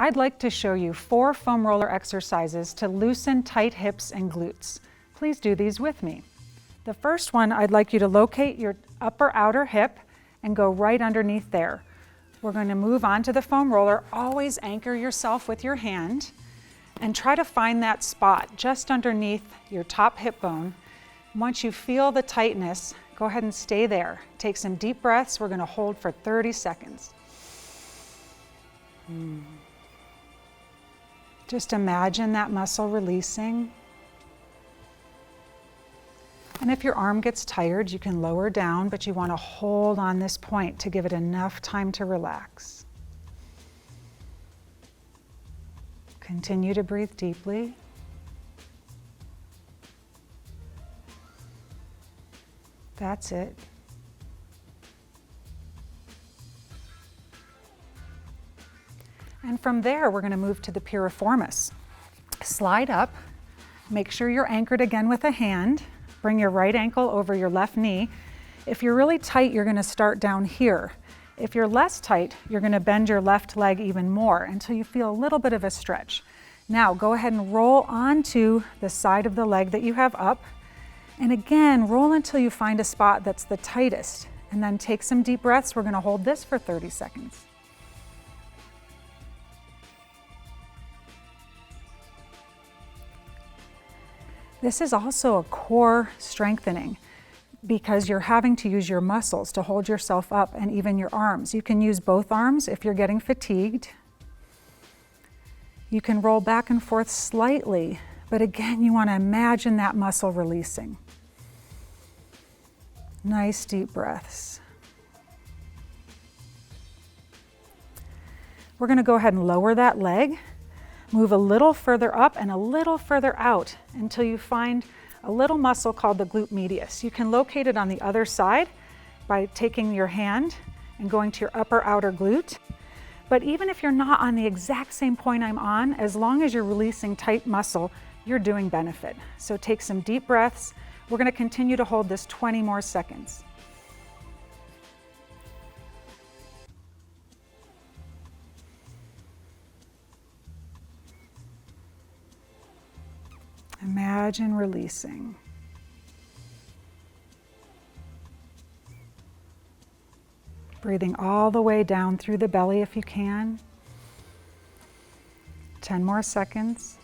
I'd like to show you 4 foam roller exercises to loosen tight hips and glutes. Please do these with me. The first one, I'd like you to locate your upper outer hip and go right underneath there. We're going to move on to the foam roller. Always anchor yourself with your hand and try to find that spot just underneath your top hip bone. Once you feel the tightness, go ahead and stay there. Take some deep breaths. We're going to hold for 30 seconds. Just imagine that muscle releasing. And if your arm gets tired, you can lower down, but you want to hold on this point to give it enough time to relax. Continue to breathe deeply. That's it. And from there, we're going to move to the Piriformis. Slide up. Make sure you're anchored again with a hand. Bring your right ankle over your left knee. If you're really tight, you're going to start down here. If you're less tight, you're going to bend your left leg even more until you feel a little bit of a stretch. Now, go ahead and roll onto the side of the leg that you have up. And again, roll until you find a spot that's the tightest. And then take some deep breaths. We're going to hold this for 30 seconds. This is also a core strengthening because you're having to use your muscles to hold yourself up and even your arms. You can use both arms if you're getting fatigued. You can roll back and forth slightly, but again, you want to imagine that muscle releasing. Nice deep breaths. We're going to go ahead and lower that leg. Move a little further up and a little further out until you find a little muscle called the glute medius. You can locate it on the other side by taking your hand and going to your upper outer glute. But even if you're not on the exact same point I'm on, as long as you're releasing tight muscle, you're doing benefit. So take some deep breaths. We're going to continue to hold this 20 more seconds. Imagine releasing. Breathing all the way down through the belly if you can. 10 more seconds.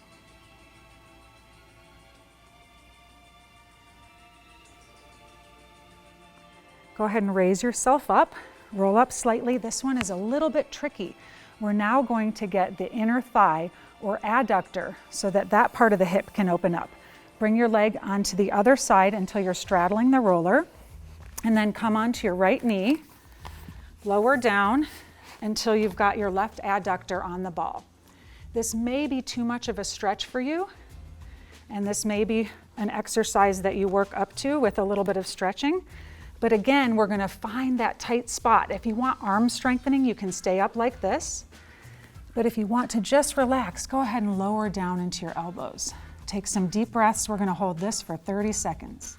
Go ahead and raise yourself up. Roll up slightly. This one is a little bit tricky. We're now going to get the inner thigh or adductor so that that part of the hip can open up. Bring your leg onto the other side until you're straddling the roller, and then come onto your right knee, lower down until you've got your left adductor on the ball. This may be too much of a stretch for you, and this may be an exercise that you work up to with a little bit of stretching. But again, we're going to find that tight spot. If you want arm strengthening, you can stay up like this. But if you want to just relax, go ahead and lower down into your elbows. Take some deep breaths. We're going to hold this for 30 seconds.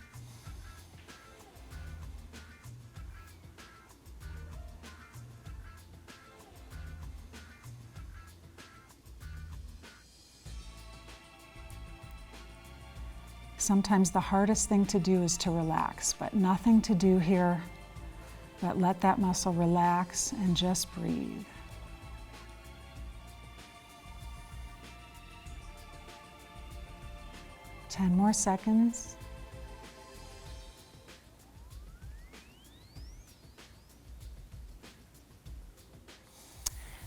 Sometimes the hardest thing to do is to relax, but nothing to do here but let that muscle relax and just breathe. Ten more seconds.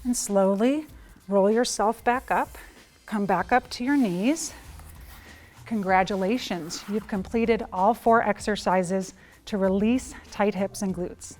And slowly roll yourself back up. Come back up to your knees. Congratulations, you've completed all 4 exercises to release tight hips and glutes.